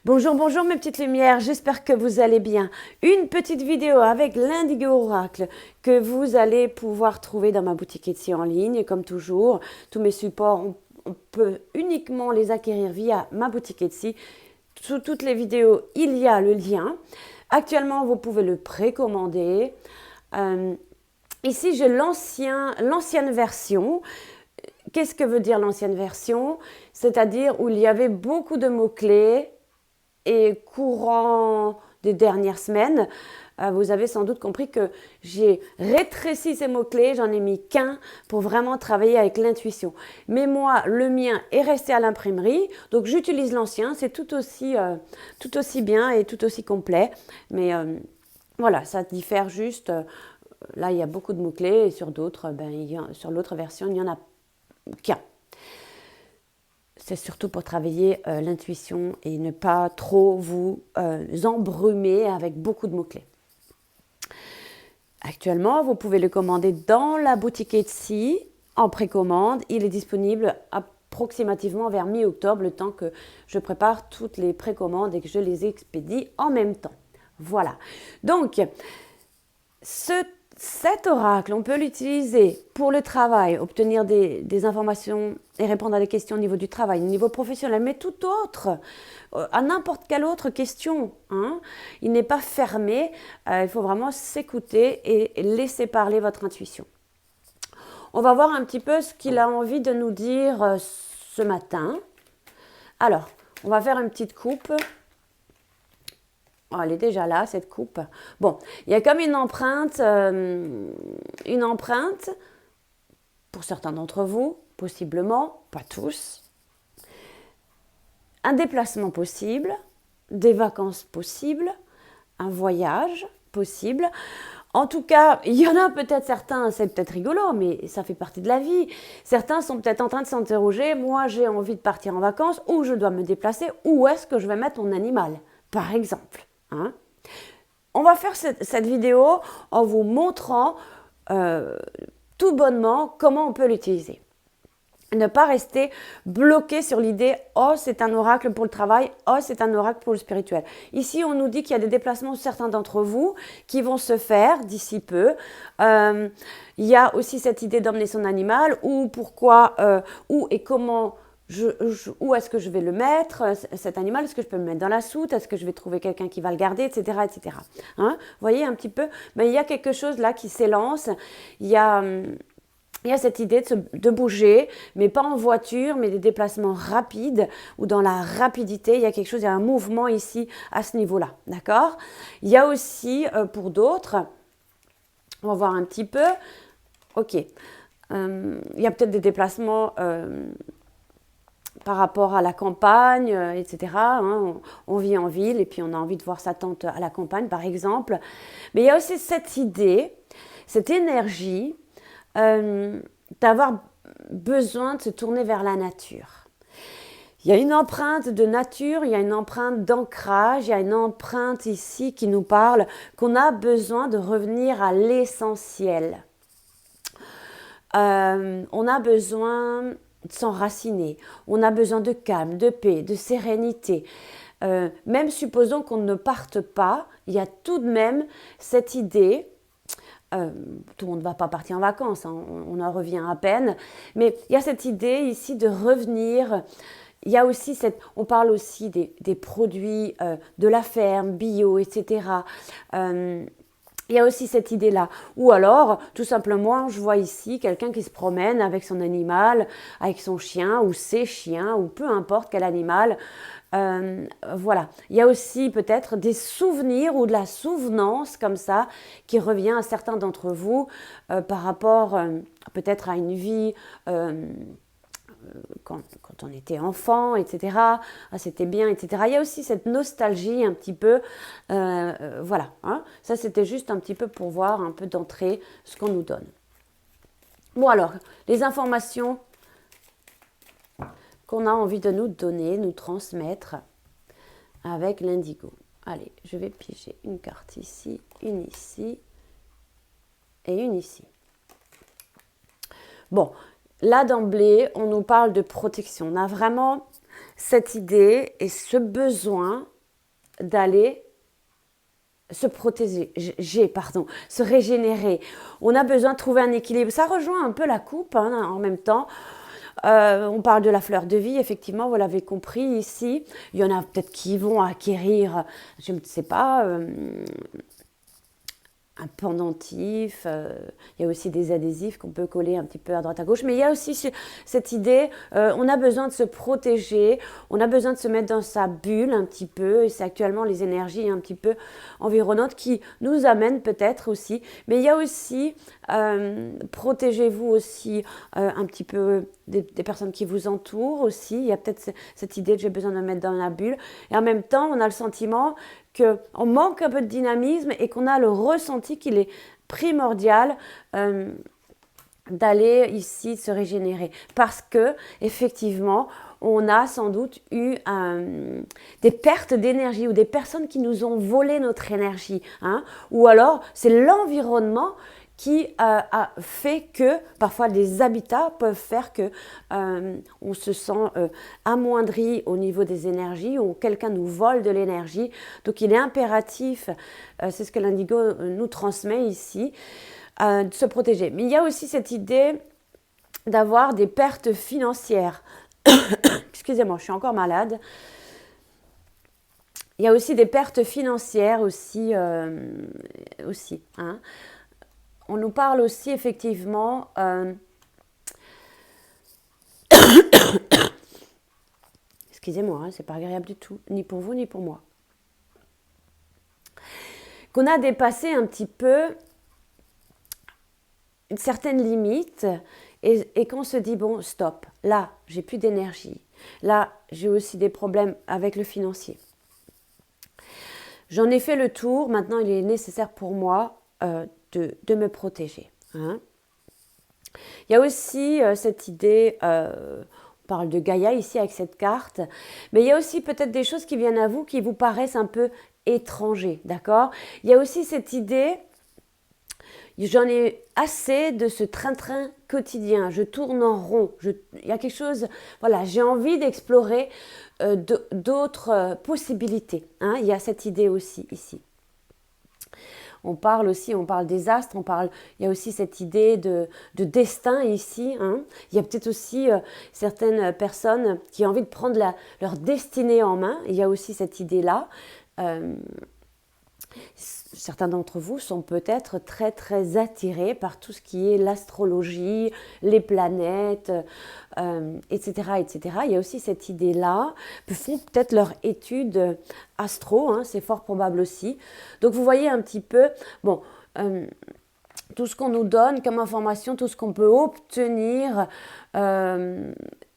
Bonjour, bonjour mes petites lumières, j'espère que vous allez bien. Une petite vidéo avec l'Indigo Oracle que vous allez pouvoir trouver dans ma boutique Etsy en ligne. Et comme toujours, tous mes supports, on peut uniquement les acquérir via ma boutique Etsy. Sous toutes les vidéos, il y a le lien. Actuellement, vous pouvez le précommander. Ici, j'ai l'ancienne version. Qu'est-ce que veut dire l'ancienne version? C'est-à-dire où il y avait beaucoup de mots-clés. Et courant des dernières semaines, vous avez sans doute compris que j'ai rétréci ces mots-clés, j'en ai mis qu'un pour vraiment travailler avec l'intuition. Mais moi, le mien est resté à l'imprimerie, donc j'utilise l'ancien, c'est tout aussi bien et tout aussi complet. Mais voilà, ça diffère juste. Là, il y a beaucoup de mots-clés et sur d'autres, sur l'autre version, il n'y en a qu'un. C'est surtout pour travailler l'intuition et ne pas trop vous embrumer avec beaucoup de mots-clés. Actuellement, vous pouvez le commander dans la boutique Etsy en précommande. Il est disponible approximativement vers mi-octobre, le temps que je prépare toutes les précommandes et que je les expédie en même temps. Voilà. Donc, cet oracle, on peut l'utiliser pour le travail, obtenir des informations et répondre à des questions au niveau du travail, au niveau professionnel, mais tout autre, à n'importe quelle autre question. Il n'est pas fermé, il faut vraiment s'écouter et laisser parler votre intuition. On va voir un petit peu ce qu'il a envie de nous dire ce matin. Alors, on va faire une petite coupe. Oh, elle est déjà là, cette coupe. Bon, il y a comme une empreinte pour certains d'entre vous, possiblement, pas tous. Un déplacement possible, des vacances possibles, un voyage possible. En tout cas, il y en a peut-être certains, c'est peut-être rigolo, mais ça fait partie de la vie. Certains sont peut-être en train de s'interroger, moi j'ai envie de partir en vacances, où je dois me déplacer, où est-ce que je vais mettre mon animal, par exemple. On va faire cette vidéo en vous montrant tout bonnement comment on peut l'utiliser. Ne pas rester bloqué sur l'idée « Oh, c'est un oracle pour le travail, oh, c'est un oracle pour le spirituel ». Ici, on nous dit qu'il y a des déplacements, certains d'entre vous, qui vont se faire d'ici peu. Il y a aussi cette idée d'emmener son animal, ou pourquoi, où et comment... où est-ce que je vais le mettre, cet animal? Est-ce que je peux me mettre dans la soute? Est-ce que je vais trouver quelqu'un qui va le garder, etc. etc. Vous voyez un petit peu, il y a quelque chose là qui s'élance. Il y a cette idée de bouger, mais pas en voiture, mais des déplacements rapides, ou dans la rapidité, il y a quelque chose, il y a un mouvement ici à ce niveau-là, d'accord? Il y a aussi, pour d'autres, on va voir un petit peu, ok, il y a peut-être des déplacements... par rapport à la campagne, etc. On vit en ville et puis on a envie de voir sa tante à la campagne, par exemple. Mais il y a aussi cette idée, cette énergie d'avoir besoin de se tourner vers la nature. Il y a une empreinte de nature, il y a une empreinte d'ancrage, il y a une empreinte ici qui nous parle qu'on a besoin de revenir à l'essentiel. On a besoin... de s'enraciner, on a besoin de calme, de paix, de sérénité. Même supposons qu'on ne parte pas, il y a tout de même cette idée, tout le monde ne va pas partir en vacances, on en revient à peine, mais il y a cette idée ici de revenir. Il y a aussi on parle aussi des produits de la ferme, bio, etc. Il y a aussi cette idée-là. Ou alors, tout simplement, je vois ici quelqu'un qui se promène avec son animal, avec son chien ou ses chiens, ou peu importe quel animal. Voilà. Il y a aussi peut-être des souvenirs ou de la souvenance comme ça qui revient à certains d'entre vous par rapport peut-être à une vie... Quand on était enfant, etc. Ah, c'était bien, etc. Il y a aussi cette nostalgie un petit peu, voilà. Ça, c'était juste un petit peu pour voir un peu d'entrée ce qu'on nous donne. Bon alors, les informations qu'on a envie de nous donner, nous transmettre avec l'indigo. Allez, je vais piger une carte ici et une ici. Bon, là, d'emblée, on nous parle de protection. On a vraiment cette idée et ce besoin d'aller se protéger, se régénérer. On a besoin de trouver un équilibre. Ça rejoint un peu la coupe hein, en même temps. On parle de la fleur de vie, effectivement, vous l'avez compris ici. Il y en a peut-être qui vont acquérir, je ne sais pas, un pendentif, il y a aussi des adhésifs qu'on peut coller un petit peu à droite à gauche, mais il y a aussi cette idée, on a besoin de se protéger, on a besoin de se mettre dans sa bulle un petit peu, et c'est actuellement les énergies un petit peu environnantes qui nous amènent peut-être aussi, mais il y a aussi, protégez-vous aussi un petit peu des personnes qui vous entourent aussi, il y a peut-être cette idée de j'ai besoin de me mettre dans la bulle, et en même temps on a le sentiment qu'on manque un peu de dynamisme et qu'on a le ressenti qu'il est primordial d'aller ici se régénérer. Parce que, effectivement, on a sans doute eu des pertes d'énergie ou des personnes qui nous ont volé notre énergie. Hein, ou alors, c'est l'environnement qui a fait que parfois des habitats peuvent faire que on se sent amoindri au niveau des énergies ou quelqu'un nous vole de l'énergie. Donc il est impératif, c'est ce que l'indigo nous transmet ici, de se protéger. Mais il y a aussi cette idée d'avoir des pertes financières. Excusez-moi, je suis encore malade. Il y a aussi des pertes financières aussi. Hein. On nous parle aussi effectivement excusez-moi, hein, c'est pas agréable du tout, ni pour vous ni pour moi. Qu'on a dépassé un petit peu une certaine limite et qu'on se dit bon stop, là j'ai plus d'énergie, là j'ai aussi des problèmes avec le financier. J'en ai fait le tour, maintenant il est nécessaire pour moi de me protéger. Hein. Il y a aussi cette idée, on parle de Gaïa ici avec cette carte, mais il y a aussi peut-être des choses qui viennent à vous qui vous paraissent un peu étrangers, d'accord ? Il y a aussi cette idée, j'en ai assez de ce train-train quotidien, je tourne en rond, il y a quelque chose, voilà, j'ai envie d'explorer d'autres possibilités, hein, il y a cette idée aussi ici. On parle des astres, il y a aussi cette idée de destin ici. Hein. Il y a peut-être aussi certaines personnes qui ont envie de prendre leur destinée en main. Il y a aussi cette idée-là. Certains d'entre vous sont peut-être très très attirés par tout ce qui est l'astrologie, les planètes, etc., etc. Il y a aussi cette idée-là. Ils font peut-être leur étude astro, hein, c'est fort probable aussi. Donc vous voyez un petit peu, bon, tout ce qu'on nous donne comme information, tout ce qu'on peut obtenir.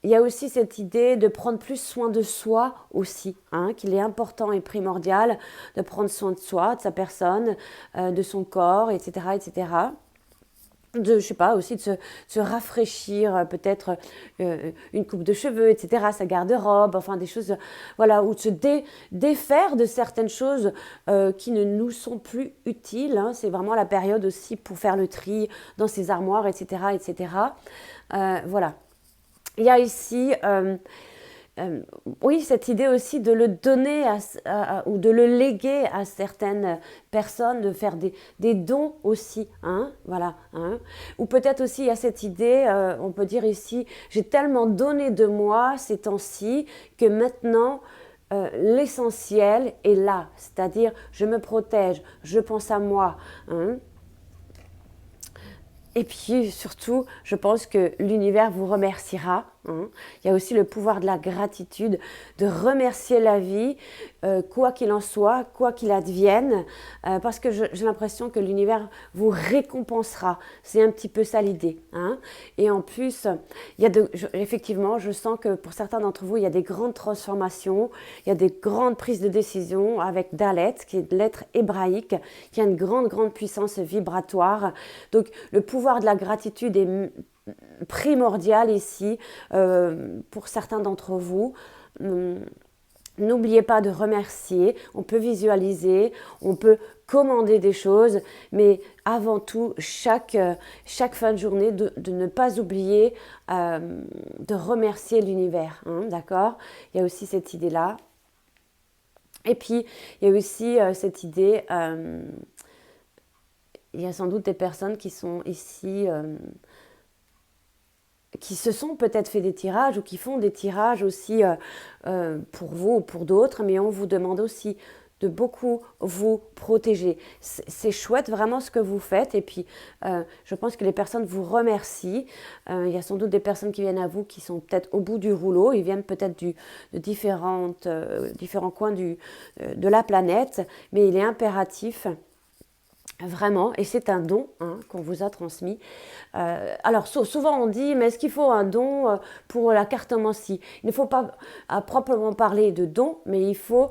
Il y a aussi cette idée de prendre plus soin de soi aussi, hein, qu'il est important et primordial de prendre soin de soi, de sa personne, de son corps, etc., etc. Je sais pas, aussi de se rafraîchir, peut-être une coupe de cheveux, etc., sa garde-robe, enfin des choses, voilà, ou de se défaire de certaines choses qui ne nous sont plus utiles. Hein. C'est vraiment la période aussi pour faire le tri dans ses armoires, etc., etc. Voilà. Il y a ici, oui, cette idée aussi de le donner ou de le léguer à certaines personnes, de faire des dons aussi, hein, voilà. Hein. Ou peut-être aussi il y a cette idée, on peut dire ici, j'ai tellement donné de moi ces temps-ci que maintenant l'essentiel est là, c'est-à-dire je me protège, je pense à moi. Hein. Et puis surtout, je pense que l'univers vous remerciera. Hein. Il y a aussi le pouvoir de la gratitude, de remercier la vie, quoi qu'il en soit, quoi qu'il advienne, parce que j'ai l'impression que l'univers vous récompensera. C'est un petit peu ça l'idée. Hein. Et en plus, effectivement, je sens que pour certains d'entre vous, il y a des grandes transformations, il y a des grandes prises de décision avec Dalet, qui est de lettre hébraïque, qui a une grande, grande puissance vibratoire. Donc, le pouvoir de la gratitude est primordial ici pour certains d'entre vous. N'oubliez pas de remercier, on peut visualiser, on peut commander des choses, mais avant tout, chaque fin de journée, de ne pas oublier de remercier l'univers, hein, d'accord ? Il y a aussi cette idée-là. Et puis, il y a aussi cette idée, il y a sans doute des personnes qui sont ici, qui se sont peut-être fait des tirages ou qui font des tirages aussi pour vous ou pour d'autres, mais on vous demande aussi de beaucoup vous protéger. C'est chouette vraiment ce que vous faites et puis je pense que les personnes vous remercient. Il y a sans doute des personnes qui viennent à vous qui sont peut-être au bout du rouleau, ils viennent peut-être de différents coins de la planète, mais il est impératif vraiment, et c'est un don qu'on vous a transmis. Alors souvent on dit, mais est-ce qu'il faut un don pour la cartomancie? Il ne faut pas à proprement parler de don, mais il faut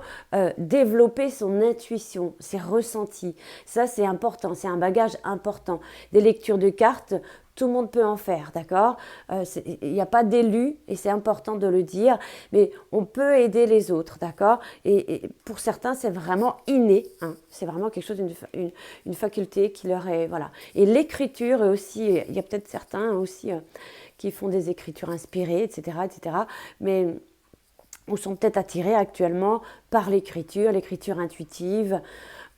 développer son intuition, ses ressentis. Ça c'est important, c'est un bagage important. Des lectures de cartes, tout le monde peut en faire, d'accord? Il n'y a pas d'élu, et c'est important de le dire, mais on peut aider les autres, d'accord? Et pour certains, c'est vraiment inné, c'est vraiment quelque chose, une faculté qui leur est, voilà. Et l'écriture aussi, il y a peut-être certains aussi qui font des écritures inspirées, etc., etc., mais ou sont peut-être attirés actuellement par l'écriture intuitive.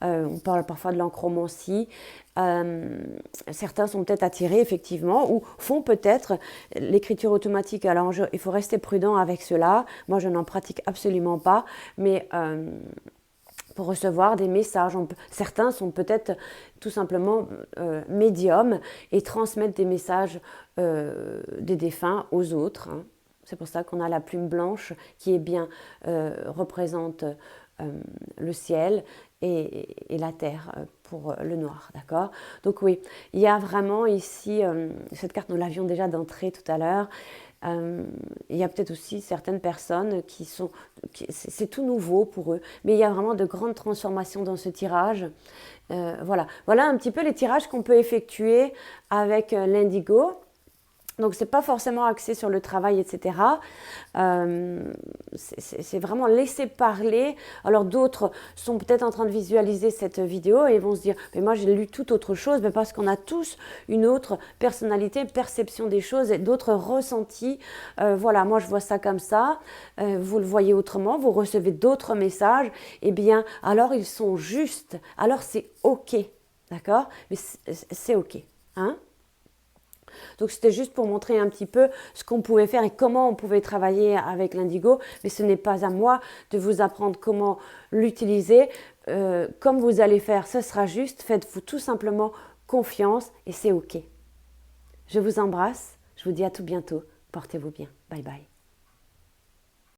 On parle parfois de l'encromancie. Certains sont peut-être attirés effectivement ou font peut-être l'écriture automatique. Alors il faut rester prudent avec cela. Moi je n'en pratique absolument pas, mais pour recevoir des messages, certains sont peut-être tout simplement médiums et transmettent des messages des défunts aux autres. C'est pour ça qu'on a la plume blanche qui est bien représente le ciel et la terre pour le noir, d'accord? Donc oui, il y a vraiment ici, cette carte nous l'avions déjà d'entrée tout à l'heure, il y a peut-être aussi certaines personnes c'est tout nouveau pour eux, mais il y a vraiment de grandes transformations dans ce tirage. Voilà un petit peu les tirages qu'on peut effectuer avec l'indigo. Donc, ce n'est pas forcément axé sur le travail, etc. C'est vraiment laisser parler. Alors, d'autres sont peut-être en train de visualiser cette vidéo et vont se dire « Mais moi, j'ai lu tout autre chose. » Mais parce qu'on a tous une autre personnalité, perception des choses et d'autres ressentis. Voilà, moi, je vois ça comme ça. Vous le voyez autrement. Vous recevez d'autres messages. Eh bien, alors, ils sont justes. Alors, c'est OK. D'accord? Mais c'est OK. Hein? Donc c'était juste pour montrer un petit peu ce qu'on pouvait faire et comment on pouvait travailler avec l'indigo, mais ce n'est pas à moi de vous apprendre comment l'utiliser. Comme vous allez faire, ce sera juste, faites-vous tout simplement confiance et c'est OK. Je vous embrasse, je vous dis à tout bientôt, portez-vous bien, bye bye.